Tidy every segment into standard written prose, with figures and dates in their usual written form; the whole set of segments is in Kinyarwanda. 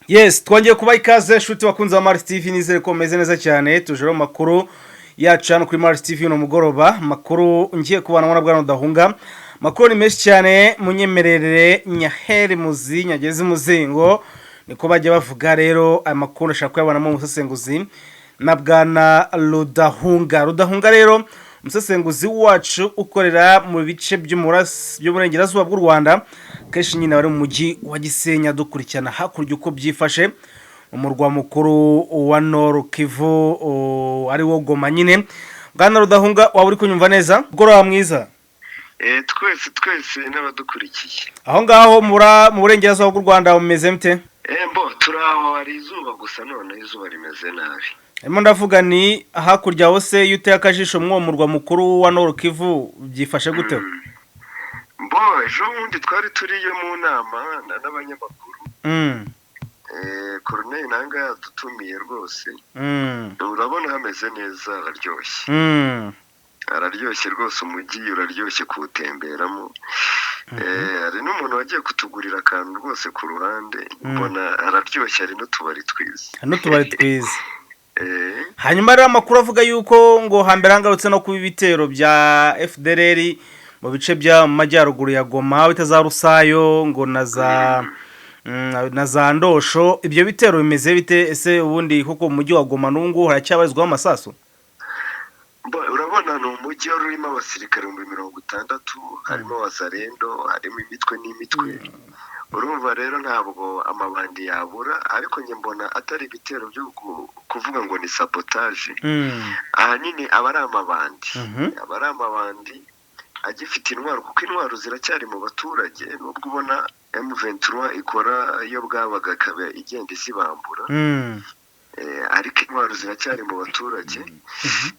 Yes, twongeye kuba ikaze shuti wakunze wa Mars TV nizere ko meze neza cyane tujero makuru yacu hano kuri Mars TV no mugoroba makuru ngiye kubana na bwana Rudahunga makuru ni menshi cyane munyemerere nyaheri muzi nyageze muzingo niko bajya bavuga rero aya makuru ashaka kuyabonamo umusesenguzi na bwana Rudahunga rero umusesenguzi wacu ukorera mu bice by'umurengerazuba bw'u Rwanda keshi nyine bari mu mujyi wa Gisenya dukurikirana hakurya uko byifashe umurwa mukuru wa Nord Kivu ari wo Goma nyine bwana Rudahunga waba uri kunyumva neza goroba mwiza twese n'abadukurikiye aho ngaho mu burengerazuba bw'u Rwanda umeze mte turaho hari izuba gusa none izuba rimeze nabi ndavuga ni hakurya hose yute akajisho murwa mukuru wa Nord Kivu byifashe gute ejo bundi twari turiye mu nama n'abanyamakuru Colonel nanga yadutumiye rwose urabona hameze neza araryoshye rwose umujyi uraryoshye kuwutemberamo hari n'umuntu wagiye kutugurira akantu rwose ku ruhande mbona araryoshye ari n'utubari twiza hanyuma rero amakuru avuga yuko ngo hambere hangarutse no kuba ibitero bya FDLR mu bice bya majyaruguru ya Goma bitaza Rusayo ngo na za Ndosho ibyo bitero bimeze bite ese ubundi kuko mu mujyi wa Goma nungu haracyabarizwa amasasu urabona no umujyi urimo abasirikare 60 harimo Wazalendo harimo imitwe urumva rero ntabwo amabandi yabura ariko nge mbona atari ibitero byo kuvuga ngo ni sabotage ahanini abari amabandi agifite intwaro kuko intwaro ziracyari mu baturage nubwo ubona M23 ikora iyo bwabaga kabe igenda isibambura ariko intwaro ziracyari mu baturage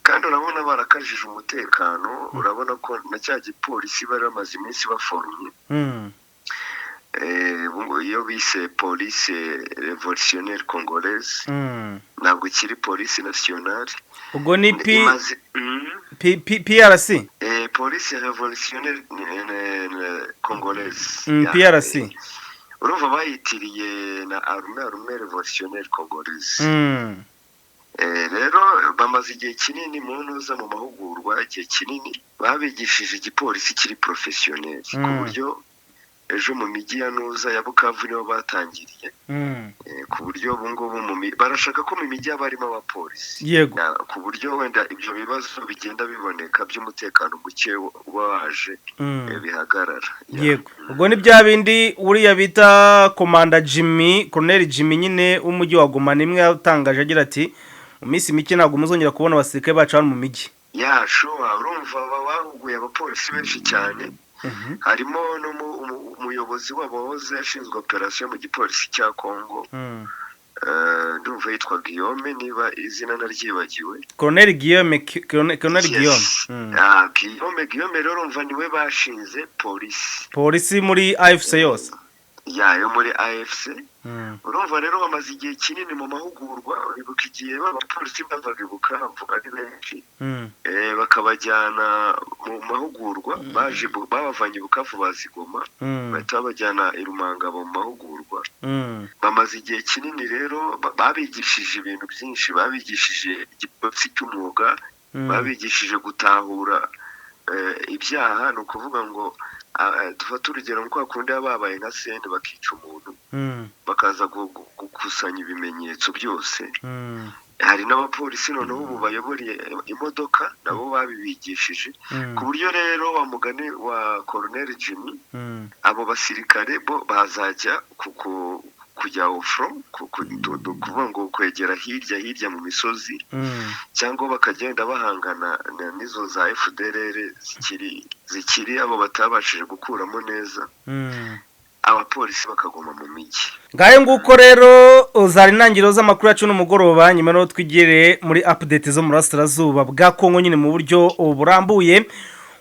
kandi urabona barakajije umutekano urabona ko na cya gipolisi bari bamaze iminsi baforumye iyo bise police révolutionnaire congolaise ntabwo kiri police nationale ubwo ni PRC police révolutionnaire congolaise PRC urumva bayitiriye na armée révolutionnaire congolaise rero bamaze igihe kinini mu ntuza mu mahugurwa igihe kinini babigishije igipolisi kiri professionnel ku buryo ejo mu mijyi ya Nuza ya Bukavu niho batangiriye ku buryo bungubu barashaka ko mu mijyi abarimo abapolisi ku buryo wenda ibyo bibazo bigenda biboneka by'umutekano muke waje bihagarara ubwo ni bya bindi uriya bita Commander Colonel Jimmy nyine w'umujyi wa Goma nimwe yatangaje agira ati mu minsi mike ntabwo muzongera kubona abasirikare bacu hano mu mijyi urumva bahuguye abapolisi benshi cyane harimo umuyobozi wabo wahoze ashinzwe operation mu gipolisi cya Congo ndumva yitwa Guillaume niba izina naryibagiwe Colonel Guillaume Guillaume rero urumva niwe bashinze polisi muri AFC yose yo muri AFC urumva rero bamaze igihe kinini mu mahugurwa uribuka igihe abapolisi bavaga Bukavu ari benshi bakabajyana mu mahugurwa babavanye Bukavu bazigoma bahita babajyana i Rumangabo mu mahugurwa bamaze igihe kinini rero babigishije ibintu byinshi babigishije igipolisi cy'umwuga babigishije gutahura ibyaha ni ukuvuga ngo dufata urugero nko kundi babaye nka sende bakica umuntu bakaza gukusanya ibimenyetso byose hari n'abapolisi noneho ubu bayoboreye imodoka nabo babibigishije ku buryo rero wa mugani wa Colonel Jimmy abo basirikare bo bazajya kujya kuvuga ngo kwegera hirya mu misozi cyangwa bakagenda bahangana n'izo za FDLR zikiri abo batabashije gukuramo neza abapolisi bakagoma mu mijyi ngaye nguko rero zari ntangiriro z'amakuru yacu n'umugoroba nyuma no twigire muri update zo mu Burasirazuba bwa Kongo nyine mu buryo burambuye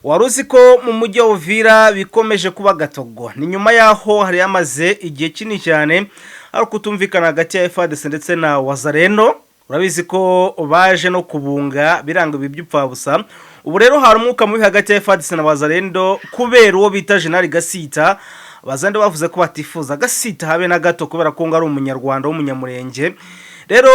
waruzi ko mu mujyi wa Uvira bikomeje kuba gatogwa ni nyuma yaho hari yamaze igihe kinini cyane ari kutumvikana hagati ya FARDC ndetse na Wazalendo urabizi ko baje no kubunga biranga ibyupfa busa ubu rero hari umwuka mubi hagati ya FARDC na Wazalendo kubera uwo bita General Gasita abazande bavuze ko batifuza Gasita habe na gato kubera ko ngo ari umunyarwanda w'umunyamurenge. Rero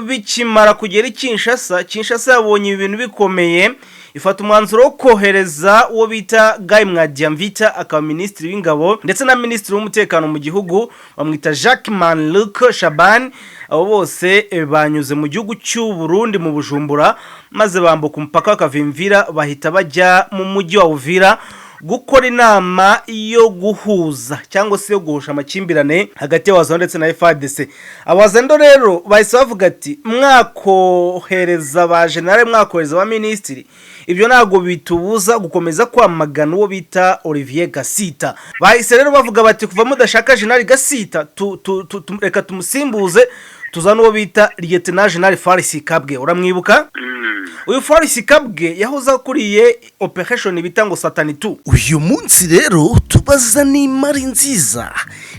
bikimara kugera Kinshasa yabonye ibintu bikomeye, ifata umwanzuro wo kohereza uwo bita Guy Mwadiamvita akaba ministri w'ingabo ndetse na ministri w'umutekano mu gihugu bamwita Jacques Luc Shaban. Abo bose banyuze mu gihugu cy'u Burundi mu Bujumbura maze bambuka umupaka bakavimvira bahita bajya mu mujyi wa Uvira gukora inama yo guhuza cyangwa se yo guhosha amakimbirane hagati y'abazando ndetse na FARDC. Abazando rero bahise bavuga ati mwakohereza ba general mwakohereza ba ministri, ibyo nago bitubuza gukomeza kwamagana uwo bita Olivier Gasita. Bahise rero bavuga bati kuva mudashaka general Gasita reka tumusimbuze tuzana uwo bita Lieutenant General Faris Kabwe. Uramwibuka? Uyu Faris Kabwe yahoze akuriye operation bitango Satani 2. Uyu munsi rero tubaza ni mari nziza,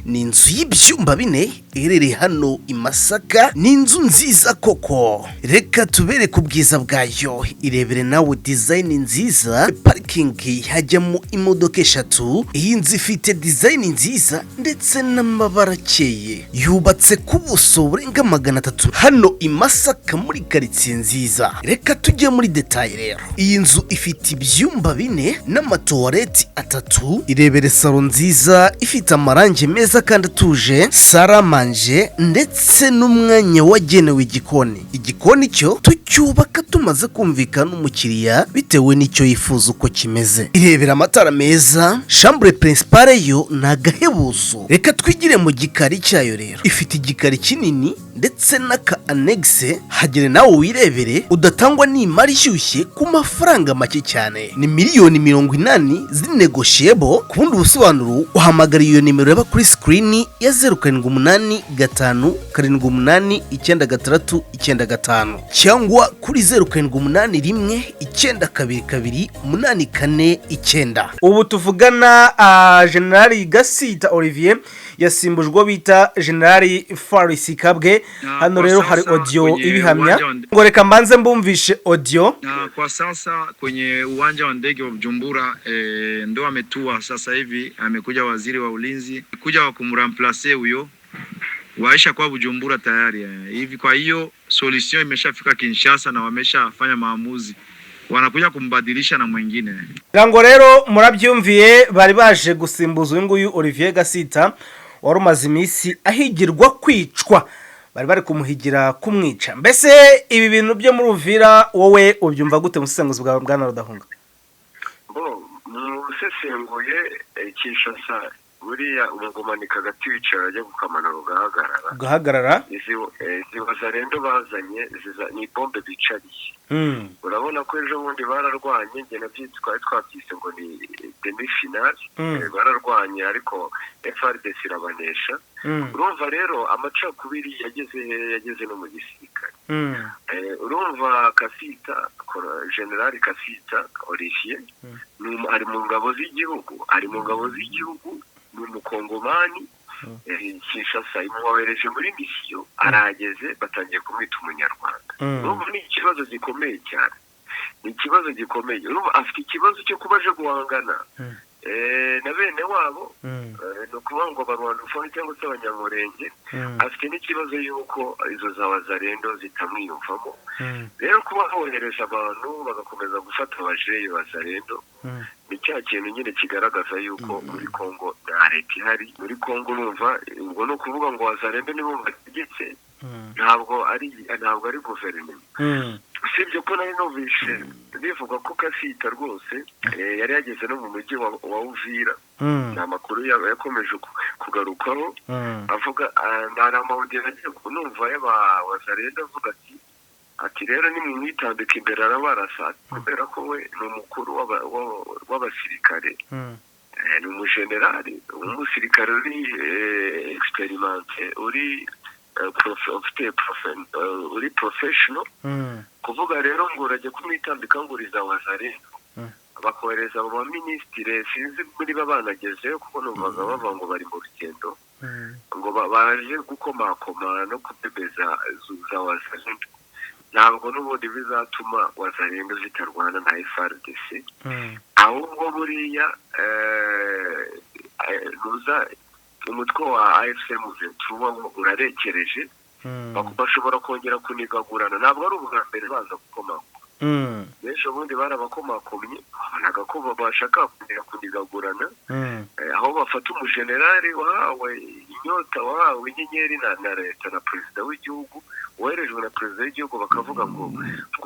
ni inzu y'ibyumba 4 iherereye hano i Masaka, ni inzu nziza koko. Reka tubere ku bwiza bwayo, irebere nawe design nziza, parking hajyamo imodoka 3. Iyi nzu ifite design nziza ndetse n'amabara akeye, yubatse ku buso burenga 300 hano i Masaka muri quartier nziza. Reka tujye muri detail rero. Iyi nzu ifite ibyumba 4 n'amatoilette 3, irebere salon nziza ifite amarange meza kandi atuje, saramanje ndetse n'umwanya wagenewe igikoni. Igikoni cyo tucyubaka tumaze kumvikana n'umukiriya bitewe n'icyo yifuza uko kimeze. Irebera amatara meza, chambre principale yo nagahebuzo. Reka twigire mu gikari cyayo rero. Ifite igikari kinini ndetse n'aka annexe, hagere nawe wirebere udatangwa n'imari ishyushye ku mafaranga make cyane. Ni miliyoni 80 zinegotiable. Ku bundi busobanuro uhamagara iyo nimero yaba kuri screen ya 0788989695 cyangwa kuri 0781922849. Ubu tuvugana General Gasita Olivier yasimbujwe bita General Faris Kabwe. Hano rero hari audio ibihamya, ngo reka mbanze mbumvishe audio. Kwa sasa kwenye uwanja wa ndege wa Bujumbura ndo ametua sasa hivi, amekuja waziri wa ulinzi kuja wa kumramplace huyo waisha kwa Bujumbura tayari hivi. Kwa hiyo solution imeshafika Kinshasa na wameshafanya maamuzi, wanakuja kumbadilisha na mwingine. Rango rero murabyumviye, bari baje gusimbuza uyu nguyu Olivier Gasita wari umaze iminsi ahigirwa kwicwa, bari kumuhigira kumwica. Mbese ibi bintu byo muri Uvira wowe ubyumva gute mu sesenguzi bwa Bwana Rudahunga? Musesenguye Kinshasa buriya umugomanika gati wicara ajya gukamana ugahagarara. Izi bazarendo bazanye ni bombe bicariye. Urabona ko ejo bundi bararwanye, nge nabyitse twabyise ngo ni demi final. Bararwanye ariko FARDC irabanesha. Urumva rero amacakubiri yageze no mu gisirikare. Urumva Kasita, General Kasita Olivier ari mu ngabo z'igihugu, ni umukongomani. Kinshasa imwohereje muri misiyo, arageze batangiye kumwita umunyarwanda. Urumva ni ikibazo gikomeye cyane, urumva afite ikibazo cyo kuba aje guhangana na bene wabo, no kuvuga ngo barwandufone cyangwa se abanyamurenge. Afite n'ikibazo yuko izo za wazarendo zitamwiyumvamo. Rero kuba bohereza abantu bagakomeza gufata abajeyi wazarendo ni cya kintu nyine kigaragaza yuko muri Kongo nta leta ihari. Muri Kongo urumva ngo no kuvuga ngo wazarendo nibo bategetse, ntabwo ari guverinoma. Usibye ko nari numvise bivuga ko Kasita rwose yari yageze no mu mujyi wa Uvira. Ni amakuru yakomeje kugarukaho, avuga nta amawudiyo agiye kunumva y'abawazarenda avuga ati rero nimwitambika imbere arabarasa, kubera ko we ni umukuru w'abasirikare, ni umujenerali w'umusirikare uri experimente, uri professional. Kuvuga rero ngo urajya kumwitambika ngo uriza wazarendo, bakohereza abo ministre sinzi muri babanagezeyo kuko numvaga bava ngo bari mu rugendo, ngo baje gukomakoma no kubebeza za wazarendo. Ntabwo n'ubundi bizatuma wazarendo zitarwana na FARDC, ahubwo buriya nuza umutwe wa AFCM tuba urarekereje bashobora kongera kunigagurana ntabwo ari ubwa mbere baza gukomako benshi ubundi barabakomakomye bonaga ko bashaka kunigagurana aho bafata umujenerali wahawe inyota wahawe inyenyeri na leta na perezida w'igihugu woherejwe na perezida w'igihugu bakavuga ngo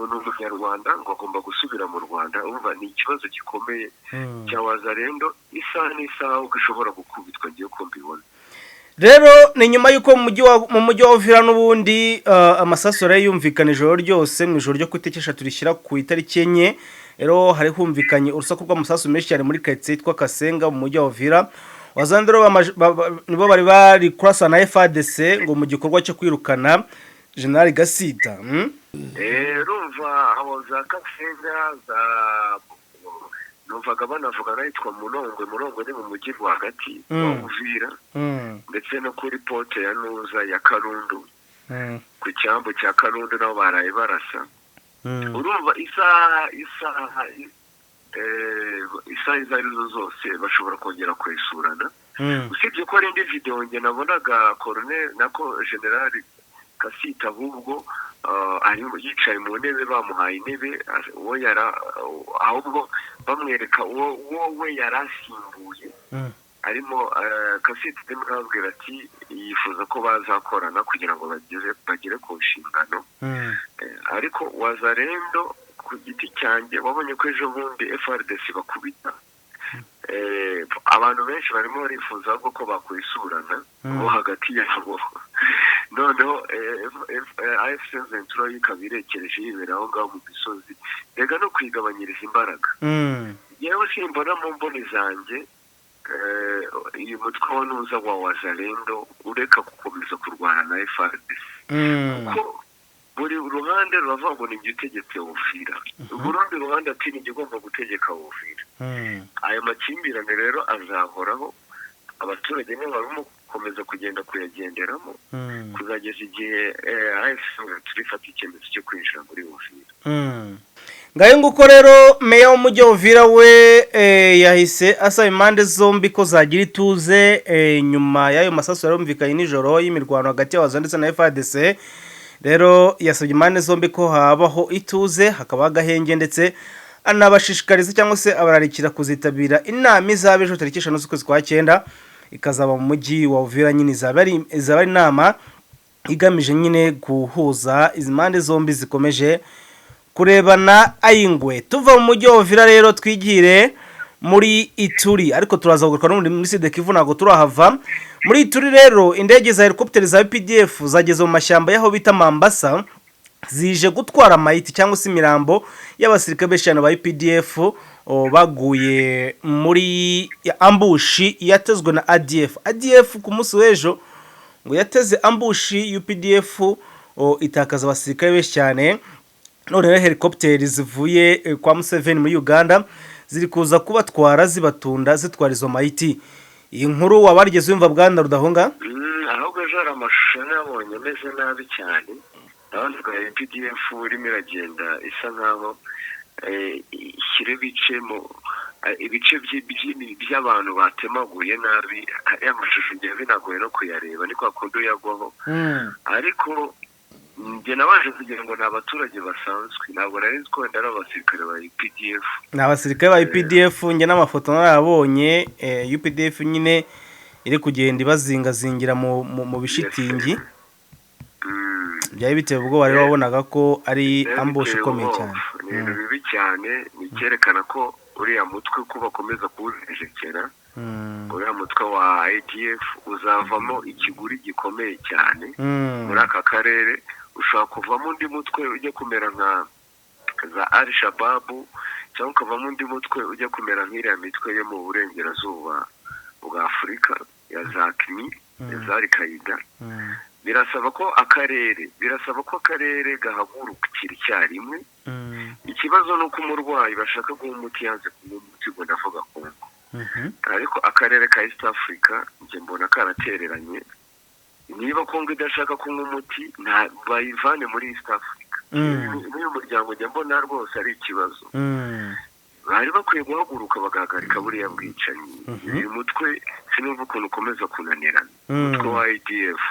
ni umunyarwanda ngo agomba gusubira mu Rwanda umva ni ikibazo gikomeye cya Wazalendo isaha n'isaha ugashobora gukubitwa ngiye ko mbibona. Rero ni nyuma yuko mu mujyi wa Uvira n'ubundi amasasu yumvikana ijoro ryose mu ijoro ryo kwitekesha turishyira ku itariki enye. Rero hari humvikanye urusaku rw'amasasu menshi cyane muri quartier yitwa Kasenga mu mujyi wa Uvira. Wazandero nibo bari kurasa na FARDC ngo mu gikorwa cyo kwirukana General Gasita. Rumva abo za Kasenga za numvaga banavuga nayitwa Mulongwe ni mu mujyi rwagati wa Uvira ndetse no kuri pote ya Nuza ya Karundu ku cyambo cya Karundu nabo baraye barasa urumva isaha izarizo zose bashobora kongera kwesurana usibye ko ari indi video nge nabonaga Colonel nako General Kasita ahubwo yicaye mu ntebe bamuhaye intebe ahubwo bamwereka uwo we yarasimbuye arimo Kasita demurabwira ati yifuza ko bazakorana kugira ngo bagere ku nshingano ariko Wazalendo ku giti cyanjye wabonye ko ejo bundi FARDC bakubita abantu benshi barimo barifuza ko bakwisurana bo hagati yabo noneho AFCM ikaba irekereje yibera aho ngaho mu misozi rega no kwigabanyiriza imbaraga yewe simbona mu mboni zanjye uyu mutwe wa Nuza wa Wazalendo ureka gukomeza kurwana na FARDC kuko buri ruhande ruravuga ngo ni utegetse Uvira urundi ruhande ati ni igomba gutegeka Uvira ayo makimbirane rero azahoraho abaturage nibo barimo gukomeza kugenda kuyagenderamo kuzageza igihe AFCM turifata icyemezo cyo kwinjira muri Uvira. Ngayo nguko rero meya w'umujyi wa Uvira we yahise asaba impande zombi ko zagira ituze nyuma y'ayo masasu yarumvikanye nijoro y'imirwano hagati y'Abazungu ndetse na FARDC. Rero yasabye impande zombi ko habaho ituze hakaba agahenge ndetse anabashishikariza cyangwa se abararikira kuzitabira inama izaba ejo tariki 5 z'ukwezi kwa 9 ikazaba mu mujyi wa Uvira nyine izaba ari inama igamije nyine guhuza izi impande zombi zikomeje kurebana ayingwe. Tuva mu mujyi wa Uvira rero twigire muri Ituri ariko turaza kugaruka no muri Sud Kivu nago turahava. Muri Ituri rero indege za helicopter za UPDF zageze mu mashyamba yaho bita Mambasa zije gutwara amayiti cyangwa se imirambo y'abasirikare beshano ba UPDF baguye muri ambushi yatezwe na ADF ku munsi w'ejo ngo yateze ambushi UPDF itakaza abasirikare besh cyane. None helicopter zivuye kwa Museveni muri Uganda ziri kuza kubatwara zibatunda zitwara izo mayiti. Iyi nkuru wabarigeze wumva bwana Rudahunga? Ahubwo jara amashusho nabonye ameze nabi cyane abandi kwa UPDF urimo iragenda isa nkaho ibice by'abantu batemaguye nabi aya mashusho ngiye binagoye no kuyareba niko akunda yagwaho ariko nge nabanje kugira ngo n'abaturage basanzwe ntabwo nari nzi ko wenda ari abasirikare ba UPDF n'abasirikare ba UPDF nge n'amafoto narabonye UPDF nyine iri kugenda ibazingazingira mu bishitingi byari biteye ubwoba rero wabonaga ko ari ambush ikomeye cyane ni bibi cyane nicyerekana ko uriya mutwe ko bakomeza kuwujekera uriya mutwe wa ADF uzavamo ikiguri gikomeye cyane muri aka karere ushobora kuvamo undi mutwe ujya kumera nka za Al-Shabaab cyangwa ukavamo undi mutwe ujya kumera nk'iriya mitwe yo mu burengerazuba bwa Afurika ya za KMI ya za Al-Qaeda. Birasaba ko akarere gahagurukira icyarimwe. Ikibazo nuko umurwayi bashaka guha umuti yanze kunywa umuti ngo ndavuga Kongo ariko akarere ka East Africa nje mbona karatereranye. Niba Kongo idashaka kunywa umuti nta bayivane muri East Africa n'uyu muryango njye mbona rwose ari ikibazo. bari bakwiye guhaguruka bagahagarika buriya bwicanyi. Uyu mutwe sinumva ukuntu ukomeza kunanirana, umutwe wa ADF.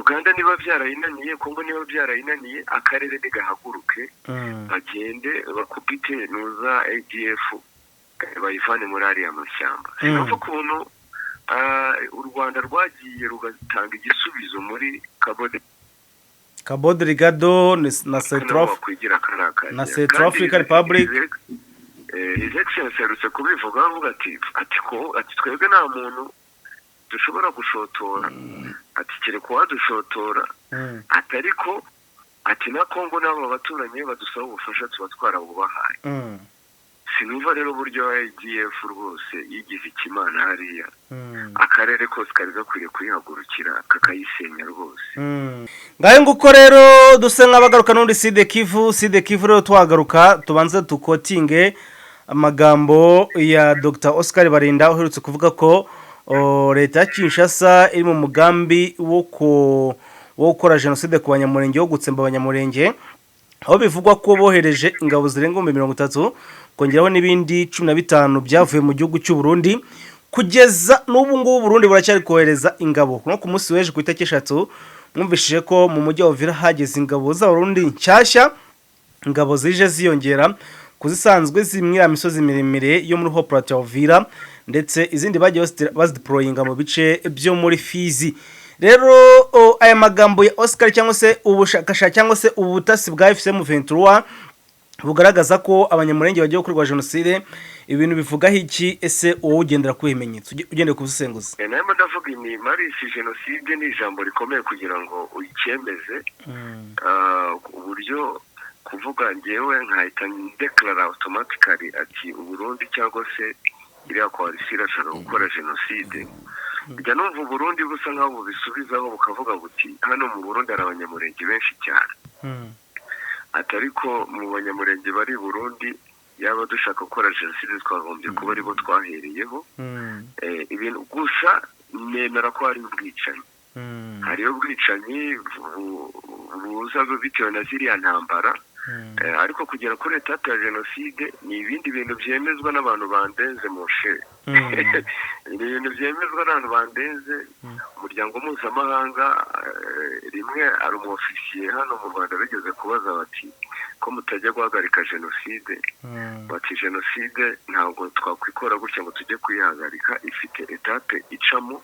Uganda niba byarayinaniye, Kongo niba byarayinaniye, akarere nigahaguruke bagende bakubite nuza ADF bayivane muri ariya mashyamba. Sinumva ukuntu u Rwanda rwagiye rugatanga igisubizo muri Cabo Delgado na Central Africa Republic. His Excellency yarutse kubivuga avuga ati twebwe nta muntu dushobora gushotora, ati kereka wadushotora, atariko ati na Kongo n'abo baturanyi badusaba ubufasha tuba twarabubahaye. Sinumva rero buryo ADF rwose yigize ikimana hariya, akarere kose kari gakwiriye kuyihagurukira kakayisenya rwose. Ngaye nguko rero duse nk'abagaruka n'undi Sud Kivu rero twagaruka tubanze tukotinge amagambo ya Dr Oscar Barinda uherutse kuvuga ko leta ya Kinshasa iri mu mugambi wo gukora genocide ku banyamurenge, wo gutsemba abanyamurenge, aho bivugwa ko bohereje ingabo zirenga 30 kongeraho n'ibindi 15 byavuye mu gihugu cy'u Burundi. Kugeza n'ubu ngubu Burundi buracyari kohereza ingabo. No ku munsi w'ejo ku itariki 3 mwumvishije ko mu mujyi wa Uvira hageze ingabo za Burundi nshyashya, ingabo zije ziyongera kuzisanzwe zimwe misozi miremire yo muri Hoplate ya Uvira, ndetse izindi bagiye bazideployinga mu bice byo muri Fizi. Rero aya magambo ya Oscar cyangwa se ubushakashatsi cyangwa se ubutasi bwa FCM23 bugaragaza ko abanyamurenge bagiye gukorwa genocide, ibintu bivugaho iki? Ese wowe ugendera ku bimenyetso, ugendeye ku busenguzi? Nayo ndavuga ni marisi genocide ni ijambo rikomeye kugira ngo uyicyemeze. Uburyo kuvuga ngewe nkahita declare automatically ati Burundi cyangwa se iriya coalition irashaka gukora genocide. Bijya numva Burundi busa nkaho bubisubizaho bukavuga buti hano mu Burundi hari abanyamurenge benshi cyane. Atariko mu banyamurenge bari Burundi yaba dushaka gukora genocide twagombye kuba aribo twahereyeho. Ibintu gusa nemera ko hari ubwicanyi, hariyo ubwicanyi buza bitewe na ziriya ntambara, ariko kugera kuri etata ya genocide ni ibindi bintu byemezwa n'abantu bandenze moshe. Ibintu byemezwa n'abantu bandenze umuryango mpuzamahanga. Rimwe ari umufisiye hano mu Rwanda bigeze kubaza bati ko mutajya guhagarika genocide, bati genocide ntabwo twakwikora gutya ngo tujye kuyihagarika, ifite etape icamo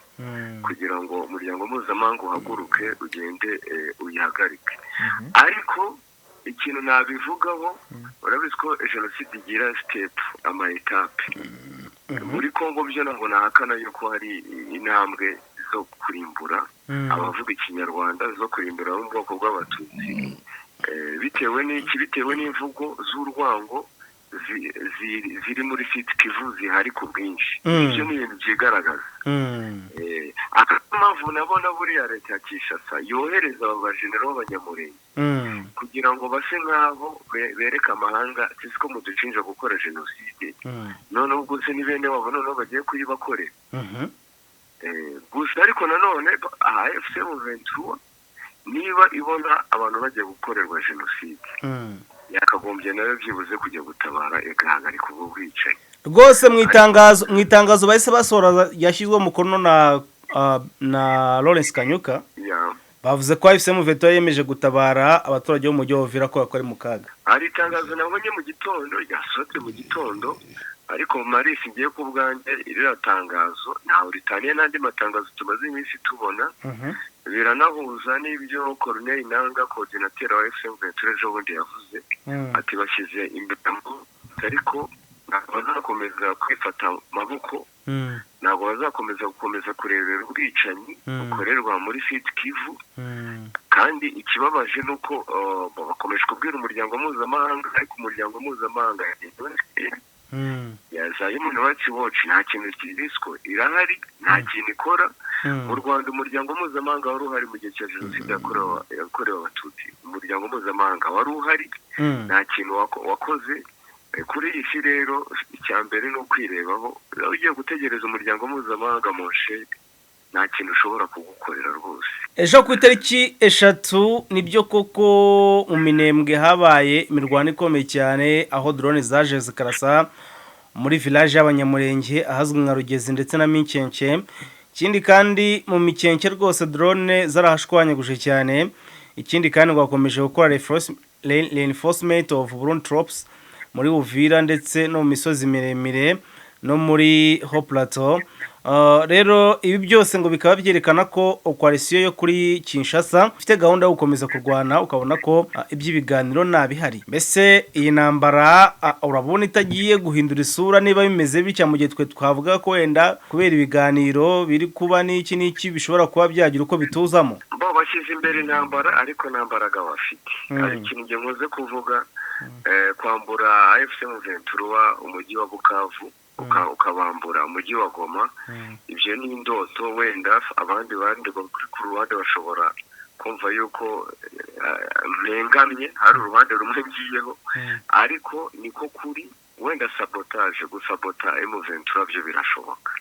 kugira ngo umuryango mpuzamahanga uhaguruke ugende uyihagarike. Ariko ikintu nabivugaho, urabizi ko genocide igira step ama etape. Muri Kongo byo ntabwo nahakana yuko hari intambwe zo kurimbura abavuga ikinyarwanda, zo kurimbura mu bwoko bw'abatutsi, bitewe n'imvugo z'urwango ziri muri Sud Kivu zihari ku bwinshi. Ibyo ni ibintu byigaragaza. Akamavu nabona buriya leta ya Kinshasa yohereza abajenero b'abanyamurenge kugira ngo base nkaho bereka amahanga siko muducinja gukora genocide, none ubwo se ni bene wabo none bagiye kuyibakorera. Gusa ariko nanone FCM23 niba ibona abantu bagiye gukorerwa genocide, yakagombye nayo byibuze kujya gutabara igahagarika ubwo bwicanyi. Rwose mu itangazo bahise basohora yashyizwe mukono na Lawrence Kanyuka, bavuze ko FCM23 yemeje gutabara abaturage bo mu mujyi wa Uvira ko bakora mu kaga. Ari itangazo nabonye mu gitondo, ryasohotse mu gitondo, ariko Marisi ngiye ku bwanjye irira tangazo ntaho ritaniye n'andi matangazo tumaze iminsi tubona. Biranahuza n'ibyo Corneille Nanga, coordinateur wa FCM23 ejo bundi yavuze, ati bashyize imbere ariko ntabwo bazakomeza kwifata amaboko, ntabwo bazakomeza kurebera ubwicanyi bukorerwa muri Sud Kivu. Kandi ikibabaje nuko bakomeje kubwira umuryango mpuzamahanga, ariko umuryango mpuzamahanga ya Human Rights Watch nta kintu kirisiko irahari, nta kintu ikora. Mu Rwanda umuryango mpuzamahanga wari uhari mu gihe cya genocide yakorewe abatutsi, umuryango mpuzamahanga wari uhari, nta kintu wakoze. Kuri iyi si rero icya mbere ni ukwirebaho, ugiye gutegereza umuryango mpuzamahanga moshe nta kintu ushobora kugukorera rwose. Ejo ku itariki 3 nibyo koko mu Minembwe habaye imirwano ikomeye cyane aho drone zaje zikarasa muri village y'abanyamurenge ahazwi nka Rugezi ndetse na Minkenke. Ikindi kandi mu Mikenke rwose drone zarahashwanyaguje cyane. Ikindi kandi gwakomeje gukora reinforcement of Burundi troops muri Uvira ndetse no mu misozi miremire no muri Ho Plateau. Rero ibi byose ngo bikaba byerekana ko coalition yo kuri Kinshasa ifite gahunda yo gukomeza kurwana, ukabona ko iby'ibiganiro nabihari. Mbese iyi nambara urabona itagiye guhindura isura niba bimeze bitya mu gihe twe twavuga ko wenda kubera ibiganiro biri kuba n'iki bishobora kuba byagira uko bituzamo. Bo bashyize imbere intambara ariko nambaraga bafite. Ari ikintu ngiye nkoze kuvuga kwambura AFC M23 umujyi wa Bukavu ukabambura umujyi wa Goma. Ibyo ni indoto wenda abandi ku ruhande bashobora kumva yuko mpengamye hari uruhande rumwe ngiyeho, ariko niko kuri wenda gusabota M23 byo birashoboka.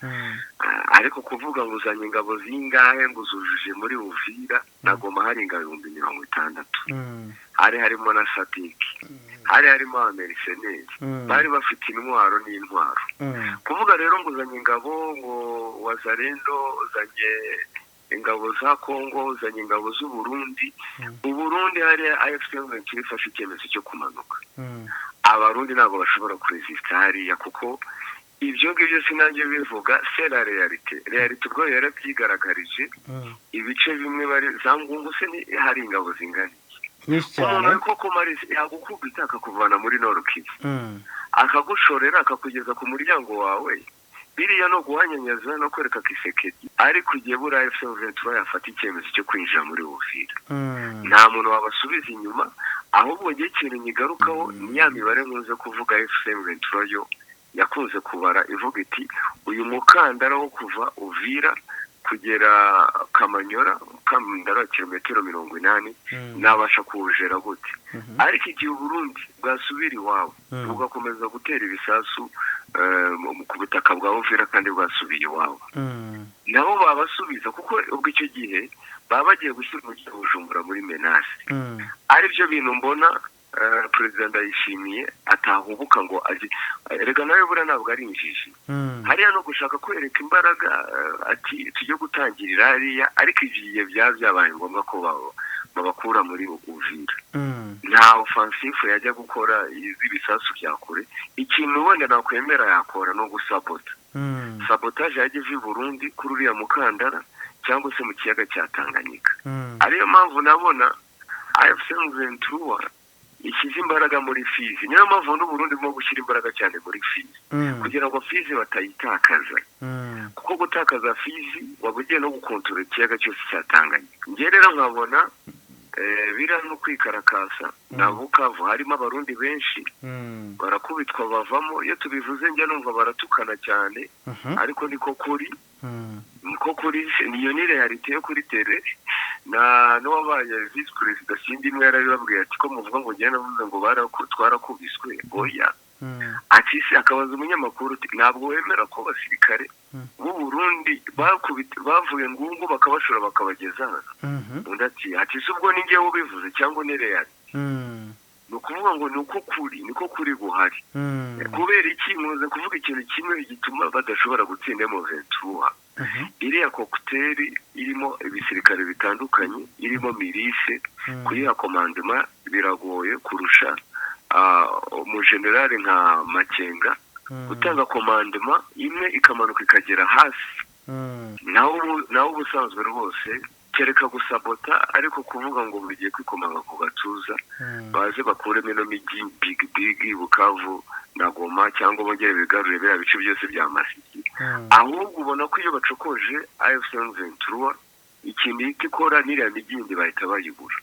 Ariko kuvuga ngo uzanye ingabo zingahe ngo uzujuje muri Uvira na Goma hari ingabo 60,000 hari harimo na Satiki hari harimo Ameriseneri bari bafite intwaro n'intwaro. Kuvuga rero ngo uzanye ingabo ngo Wazalendo uzanye ingabo za Kongo uzanye ingabo z'u Burundi, Burundi hari AFC M23 ifashe icyemezo cyo kumanuka. Abarundi ntabwo bashobora kuresista hariya kuko ibyo ngibyo sinange bivuga c'est la realite ubwo yarabyigaragaje. Ibice bimwe bari zangungu se ni hari ingabo zingana umuntu koko Marisi yagukubita akakuvana muri Nord Kivu akagushorera akakugeza ku muryango wawe, biriya no guhanyanyaza no kwereka Kisekedi. Ariko ugiye buri AFC M23 yafata icyemezo cyo kwinjira muri Uvira, nta muntu wabasubiza inyuma. Ahubwo ngiye ikintu nyigarukaho ni ya mibare nkunze kuvuga AFC M23 yo yakunze kubara ivuga iti uyu mukandara wo kuva Uvira kugera Kamanyora kamundara kilometero 80 nabasha kuwujera gute. Ariko igihe Burundi bwasubira iwabo bugakomeza gutera ibisasu ku butaka bwa Uvira kandi bwasubiye iwabo, nabo babasubiza kuko ubwo icyo gihe baba bagiye gushyira mu Bujumbura muri menace. Ari byo bintu mbona President Ndayishimiye atahubuka ngo aje rega nawe bura ntabwo ari injiji hariya no gushaka kwereka imbaraga ati tujye gutangirira hariya, ariko igiye byabaye ngombwa ko babakura muri Uvira. Nta offensive yajya gukora ibisasu bya kure. Ikintu wenda nakwemera yakora no gusabota sabotage yaje vi Burundi kuri uriya mukandara cyangwa se mu kiyaga cya Tanganyika. Ariyo mpamvu nabona AFC M23 ishyize imbaraga muri Fizi. Niyo mpamvu n'u Burundi bwo gushyira imbaraga cyane muri Fizi kugira ngo Fizi batayitakaza, kuko gutakaza Fizi wabugiye no gukontorora ikiyaga cyose cya Tanganyika. Ngiye rero nkabona bira no kwikarakasa na Bukavu harimo abarundi benshi barakubitwa bavamo. Iyo tubivuze njya numva baratukana cyane, ariko niko kuri niyo ni realite yo kuri tere. Na no wabaye vice president sindi imwe yarababwiye ati ko muvuga ngo njye navuze ngo twarakubiswe oya. Ati se akabaza umunyamakuru ntabwo wemera ko basirikare b'u Burundi bavuye ngungu bakabashora bakabageza undi ati se ubwo ninjye ubivuze cyangwa ni real. Nukuvuga ngo niko kuri guhari. Kubera iki muze kuvuga ikintu kimwe gituma badashobora gutsinda mu M23. Iriya cocktail irimo ibisirikare bitandukanye, irimo milice kuri commandement biragoye kurusha mu general nka Makenga gutanga commandement imwe ikamanuka ikagera hasi. Naho ubusanzwe rwose kereka gusabota, ariko kuvuga ngo bigiye kwikomanga ku gatuza baze bakuremo no migi big Bukavu na Goma cyangwa bongere bigarure bya bice byose bya Masisi. Ahubwo ubona ko iyo bacokoje AFC M23 ikindi ikora niriya migindi bahita bayibura.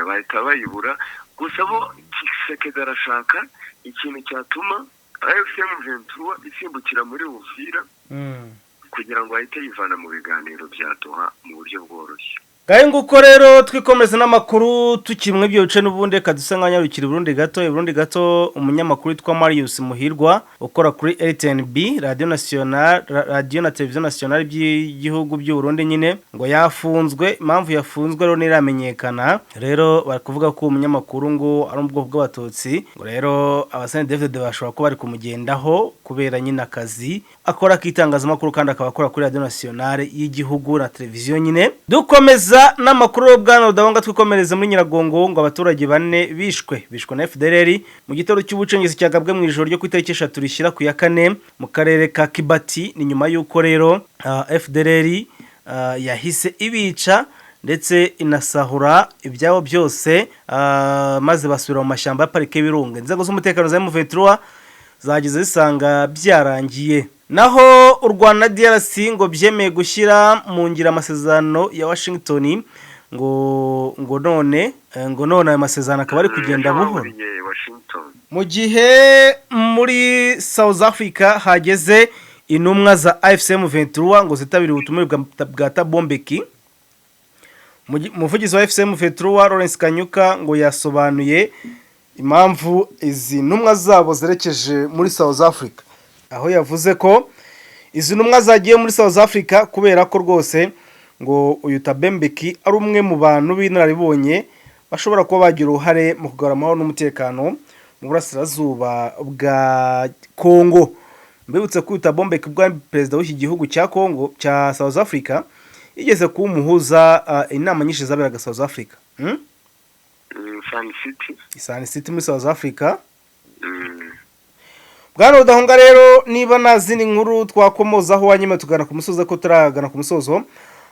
Bahita bayibura gusa bo Kisekedi arashaka ikintu cyatuma AFC M23 isimbukira muri Uvira kugira ngo ahite yivana mu biganiro bya Doha mu buryo bworoshye. Gahe nguko rero twikomeza n'amakuru tukimwe ibyo bice n'ubundi kadusa nk'anyarukira Burundi gato umunyamakuru witwa Marius Muhirwa ukora kuri RTNB Radio na Television Nationale by'igihugu by'u Burundi nyine ngo yafunzwe, impamvu yafunzwe rero niramenyekana. Rero barakuvuga ko umunyamakuru ngo ari ubwoko bw'abatutsi, ngo rero abasane David bashobora kuba bari kumugendaho kubera nyine akazi akora kitangazamakuru kandi akaba akora kuri Radio Nationale y'igihugu na televiziyo nyine. Dukomeza n'amakuru bwana Rudahunga twikomereza muri Nyiragongo ngo abaturage bane bishwe na FDLR mu gitero cy'ubucengezi cyagabwe mu ijoro ryo ku itariki 3 rishyira ku ya 4 mu karere ka Kibati. Ni nyuma y'uko rero FDLR yahise ibica ndetse inasahura ibyabo byose maze basubira mu mashyamba ya parike y'Ibirunga. Inzego z'umutekano za M23 zagize zisanga byarangiye. Naho u Rwanda DRC ngo byemeye gushyira mu ngira amasezerano ya Washington ngo none ayo masezerano akaba ari kugenda buhoro mu gihe muri South Africa hageze intumwa za AFCM 23 ngo zitabiriye ubutumire bwa Thabo Mbeki. Umuvugizi wa AFCM 23 Lawrence Kanyuka ngo yasobanuye impamvu izi ntumwa zabo zerekeje muri South Africa, aho yavuze ko izi ntumwa zagiye muri South Africa kubera ko rwose ngo uyu Thabo Mbeki ari umwe mu bantu b'inararibonye bashobora kuba bagira uruhare mu kugarura amahoro n'umutekano mu burasirazuba bwa Kongo. Mbibutse ko Thabo Mbeki bwa perezida w'iki gihugu cya Kongo cya South Africa igeze kuba umuhuza inama nyinshi zaberaga South Africa. Sun City muri South Africa. Bwana Rudahunga rero niba nazindi nkuru twakomozaho wanyuma tugana ku musozo ko turagana ku musozo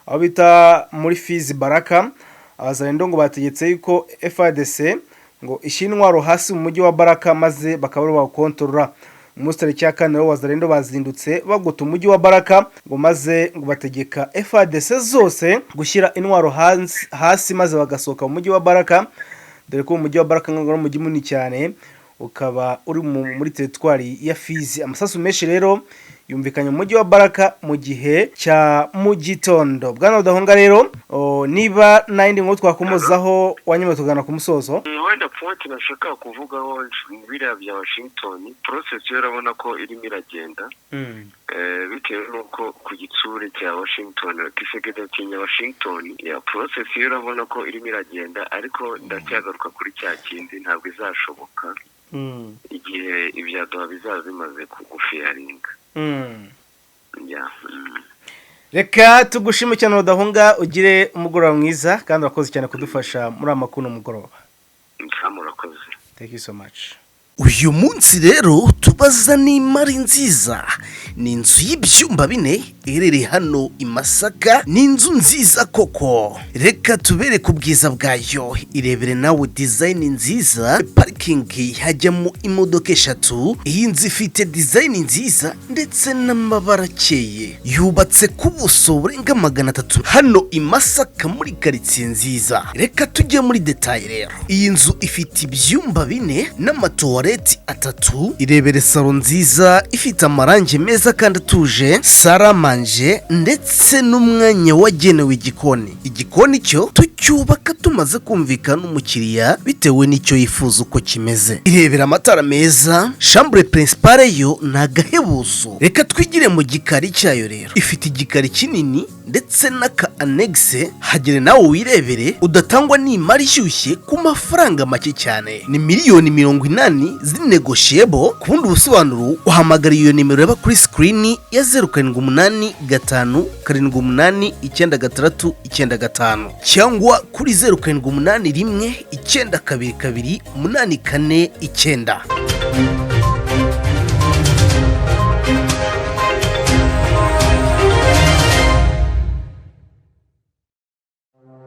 aho bita muri Fizi Baraka. Abazarendo ngo bategetse yuko FARDC ngo ishinwaro hasi mu mujyi wa Baraka maze bakaba bakontorora. Umusitari cya kane w'abazarendo bazindutse baguta umujyi wa Baraka ngo maze ngo bategeka FARDC zose gushyira intwaro hasi maze bagasohoka mu mujyi wa Baraka, dore ko umujyi wa Baraka ngo umujyi munini cyane ukaba uri muri teritwari ya Fizi. Amasasu menshi rero yumvikanye mu mujyi wa Baraka mu gihe cya mu gitondo. Bwana Rudahunga rero niba nayindi nkuru twakomozaho wanyuma tugana ku musozo. Wenda point nashaka kuvugaho biriya bya Washington process urabona ko irimo iragenda bitewe nuko ku gitsure cya Washington kisegede kinya Washington ya process urabona ko irimo iragenda, ariko ndacyagaruka kuri cya kindi ntabwo izashoboka igihe ibyaduha bizaba bimaze kugufiyaringa. Reka tugushime cyane Rudahunga, ugire umugoroba mwiza kandi urakoze cyane kudufasha muri amakuru n'umugoroba. Murakoze. Thank you so much. Uyu munsi rero tubaza n'imari nziza, ni inzu y'ibyumba 4 iherereye hano i Masaka. Ni inzu nziza koko, reka tubere ku bwiza bwayo, irebere nawe design nziza. Parking hajyamo imodoka 3. Iyi nzu ifite design nziza ndetse n'amabara akeye, yubatse ku buso burenga 300 hano i Masaka muri quartier nziza. Reka tujye muri detail rero. Iyi nzu ifite ibyumba 4 n'amatoilette 3, irebere salon nziza ifite amarangi meza kandi atuje, saramanje ndetse n'umwanya wagenewe igikoni. Igikoni cyo tucyubaka tumaze kumvikana n'umukiriya bitewe n'icyo yifuza uko kimeze. Irebera amatara meza, chambre principale yo nagahebuzo. Reka twigire mu gikari cyayo rero. Ifite igikari kinini ndetse n'aka annexe, hagere nawe wirebere udatangwa n'imari ishyushye ku mafaranga make cyane. Ni miliyoni 80 zinegotiable. Ku bundi busobanuro uhamagara iyo nimero yaba kuri screen ya 0788989695 cyangwa kuri 0781922849.